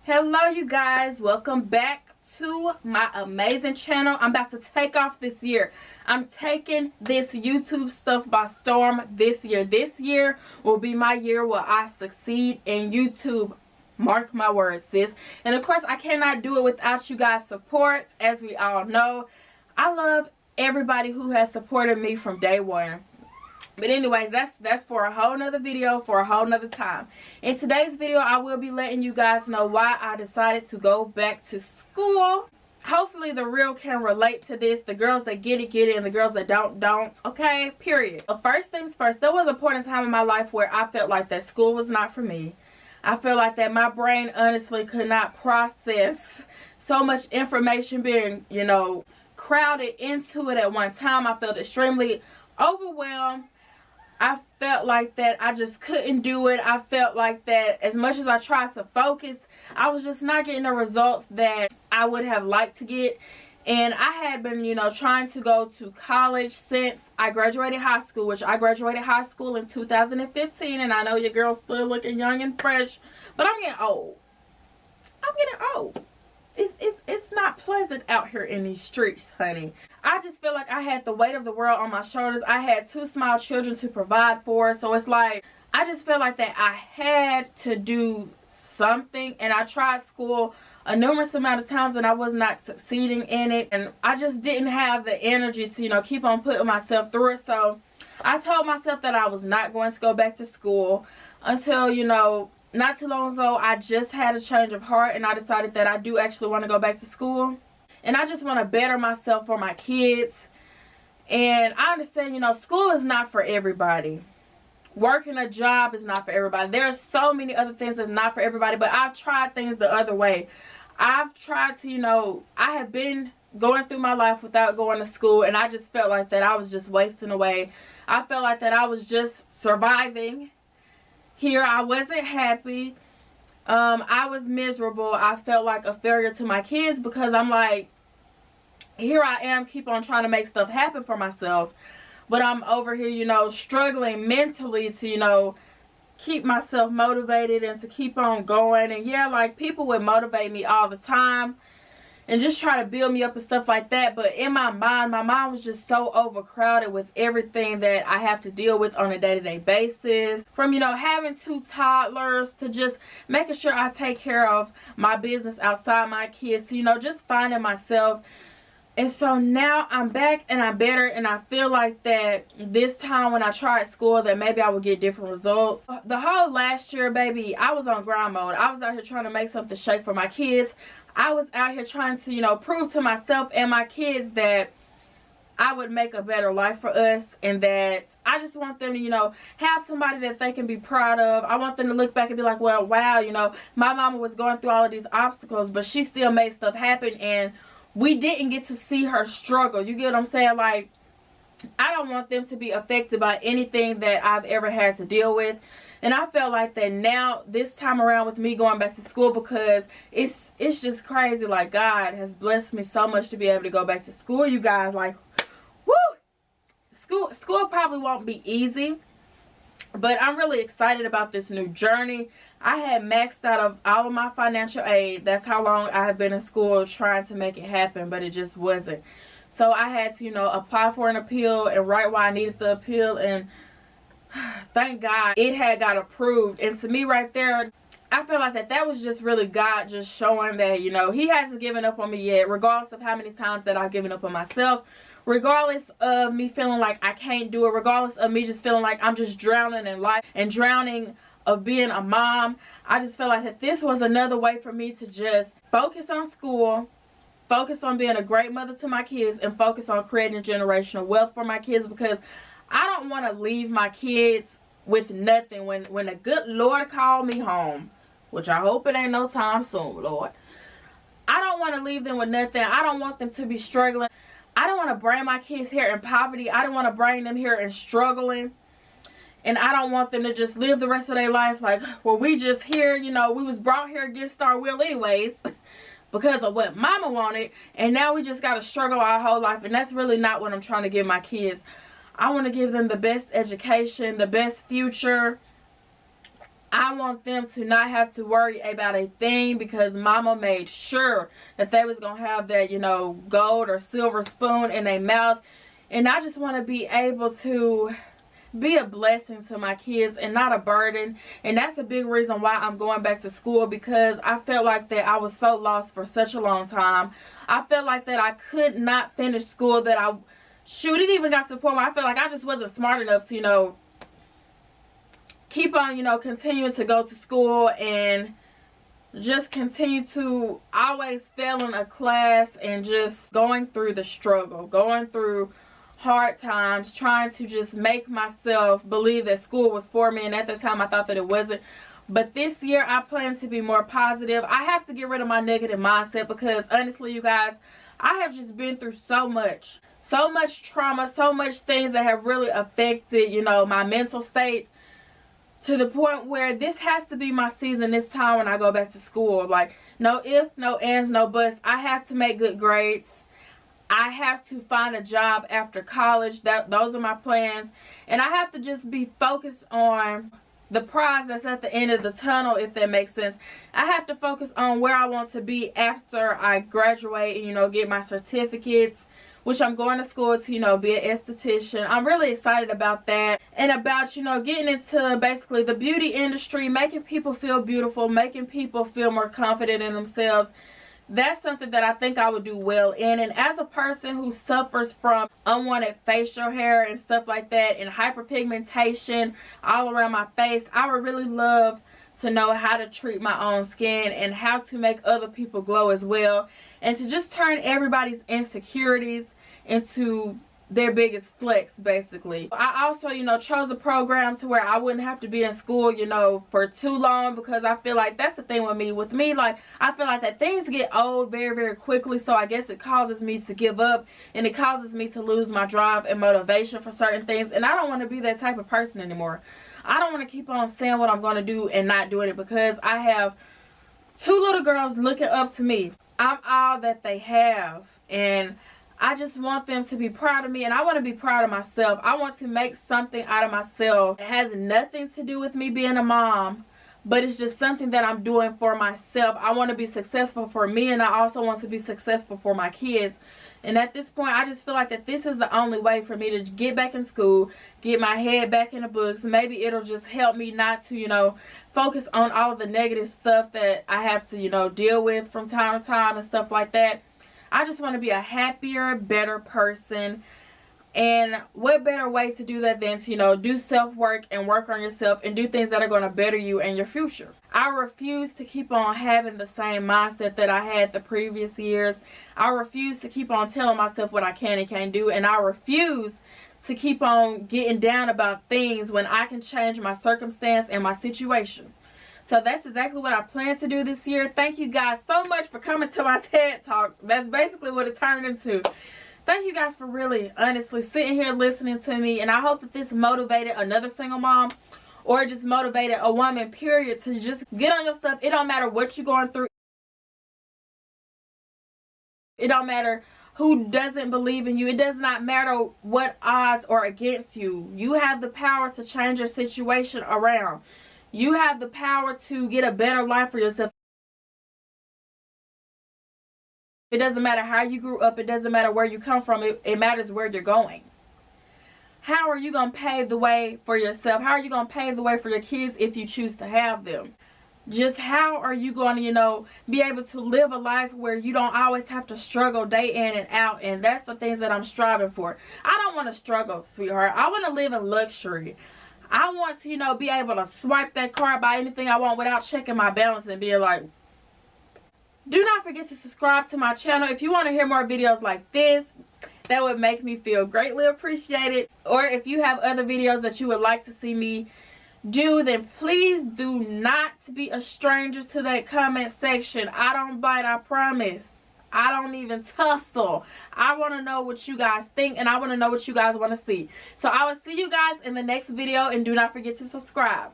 Hello you guys, welcome back to my amazing channel. I'm about to take off this year. I'm taking this YouTube stuff by storm this year. This year will be my year where I succeed in YouTube. Mark my words, sis. And of course I cannot do it without you guys' support. As we all know, I love everybody who has supported me from day one. But anyways, that's for a whole nother video, for a whole nother time. In today's video, I will be letting you guys know why I decided to go back to school. Hopefully the real can relate to this. The girls that get it, and the girls that don't. Okay, period. But first things first, there was a point in time in my life where I felt like that school was not for me. I feel like that my brain honestly could not process so much information being, crowded into it at one time. I felt extremely overwhelmed. I felt like that I just couldn't do it. I felt like that as much as I tried to focus, I was just not getting the results that I would have liked to get. And I had been, trying to go to college since I graduated high school, which I graduated high school in 2015. And I know your girl's still looking young and fresh, but I'm getting old. I'm getting old. It's not pleasant out here in these streets, honey. I just feel like I had the weight of the world on my shoulders. I had 2 small children to provide for, so it's like I just felt like that I had to do something. And I tried school a numerous amount of times and I was not succeeding in it, and I just didn't have the energy to keep on putting myself through it. So I told myself that I was not going to go back to school until not too long ago, I just had a change of heart and I decided that I do actually want to go back to school. And I just want to better myself for my kids. And I understand, school is not for everybody. Working a job is not for everybody. There are so many other things that's not for everybody. But I've tried things the other way. I've tried to, I have been going through my life without going to school. And I just felt like that I was just wasting away. I felt like that I was just surviving. Here I wasn't happy. I was miserable. I felt like a failure to my kids because I'm like, here I am, keep on trying to make stuff happen for myself, but I'm over here, struggling mentally to, keep myself motivated and to keep on going. And yeah, like people would motivate me all the time and just try to build me up and stuff like that. But in my mind was just so overcrowded with everything that I have to deal with on a day-to-day basis. From, having 2 toddlers to just making sure I take care of my business outside my kids to, just finding myself. And so now I'm back and I'm better, and I feel like that this time when I tried school that maybe I would get different results. The whole last year, baby, I was on grind mode. I was out here trying to make something shake for my kids. I was out here trying to, prove to myself and my kids that I would make a better life for us, and that I just want them to, have somebody that they can be proud of. I want them to look back and be like, well, wow, my mama was going through all of these obstacles, but she still made stuff happen, and we didn't get to see her struggle. You get what I'm saying? Like, I don't want them to be affected by anything that I've ever had to deal with. And I felt like that now, this time around with me going back to school, because it's just crazy. Like, God has blessed me so much to be able to go back to school, you guys. Like, woo! School probably won't be easy, but I'm really excited about this new journey. I had maxed out of all of my financial aid. That's how long I have been in school trying to make it happen, but it just wasn't. So I had to, apply for an appeal and write why I needed the appeal, and thank God it had got approved. And to me right there, I feel like that was just really God just showing that, He hasn't given up on me yet, regardless of how many times that I've given up on myself, regardless of me feeling like I can't do it, regardless of me just feeling like I'm just drowning in life and drowning of being a mom. I just felt like that this was another way for me to just focus on school, focus on being a great mother to my kids, and focus on creating generational wealth for my kids, because I don't want to leave my kids with nothing when the good Lord called me home, which I hope it ain't no time soon, Lord. I don't want to leave them with nothing. I don't want them to be struggling. I don't want to bring my kids here in poverty. I don't want to bring them here and struggling. And I don't want them to just live the rest of their life like, well, we just here, we was brought here against our will anyways because of what mama wanted, and now we just got to struggle our whole life. And that's really not what I'm trying to give my kids. I want to give them the best education, the best future. I I want them to not have to worry about a thing, because mama made sure that they was going to have that, you know, gold or silver spoon in their mouth. And I just want to be able to be a blessing to my kids and not a burden. And that's a big reason why I'm going back to school, because I felt like that I was so lost for such a long time. I felt like that I could not finish school, that it even got to the point where I felt like I just wasn't smart enough to, you know, keep on, you know, continuing to go to school and just continue to always fail in a class and just going through the struggle, going through hard times, trying to just make myself believe that school was for me. And at the time I thought that it wasn't. But this year I plan to be more positive. I have to get rid of my negative mindset, because honestly, you guys, I have just been through so much trauma, so much things that have really affected, you know, my mental state, to the point where this has to be my season this time when I go back to school. Like, no ifs, no ands, no buts. I have to make good grades. I have to find a job after college. Those are my plans. And I have to just be focused on the prize that's at the end of the tunnel, if that makes sense. I have to focus on where I want to be after I graduate and, you know, get my certificates, which I'm going to school to, you know, be an esthetician. I'm really excited about that, and about, you know, getting into basically the beauty industry, making people feel beautiful, making people feel more confident in themselves. That's something that I think I would do well in. And as a person who suffers from unwanted facial hair and stuff like that, and hyperpigmentation all around my face, I would really love to know how to treat my own skin and how to make other people glow as well, and to just turn everybody's insecurities into their biggest flex, basically. I also, you know, chose a program to where I wouldn't have to be in school, you know, for too long, because I feel like that's the thing with me. Like, I feel like that things get old very, very quickly, so I guess it causes me to give up, and it causes me to lose my drive and motivation for certain things. And I don't want to be that type of person anymore. I don't want to keep on saying what I'm going to do and not doing it, because I have 2 little girls looking up to me. I'm all that they have, and I just want them to be proud of me, and I want to be proud of myself. I want to make something out of myself. It has nothing to do with me being a mom, but it's just something that I'm doing for myself. I want to be successful for me, and I also want to be successful for my kids. And at this point, I just feel like that this is the only way for me to get back in school, get my head back in the books. Maybe it'll just help me not to, you know, focus on all of the negative stuff that I have to, you know, deal with from time to time and stuff like that. I just want to be a happier, better person. And what better way to do that than to, you know, do self-work and work on yourself and do things that are going to better you and your future. I refuse to keep on having the same mindset that I had the previous years. I refuse to keep on telling myself what I can and can't do. And I refuse to keep on getting down about things when I can change my circumstance and my situation. So that's exactly what I plan to do this year. Thank you guys so much for coming to my TED Talk. That's basically what it turned into. Thank you guys for really, honestly, sitting here listening to me. And I hope that this motivated another single mom, or just motivated a woman, period, to just get on your stuff. It don't matter what you're going through. It don't matter who doesn't believe in you. It does not matter what odds are against you. You have the power to change your situation around. You have the power to get a better life for yourself. It doesn't matter how you grew up. It doesn't matter where you come from. It matters where you're going. How are you going to pave the way for yourself? How are you going to pave the way for your kids if you choose to have them? Just how are you going to, you know, be able to live a life where you don't always have to struggle day in and out? And that's the things that I'm striving for. I don't want to struggle, sweetheart. I want to live in luxury. I want to, you know, be able to swipe that card, buy anything I want without checking my balance and being like. Do not forget to subscribe to my channel. If you want to hear more videos like this, that would make me feel greatly appreciated. Or if you have other videos that you would like to see me do, then please do not be a stranger to that comment section. I don't bite, I promise. I don't even tussle. I want to know what you guys think, and I want to know what you guys want to see. So I will see you guys in the next video, and do not forget to subscribe.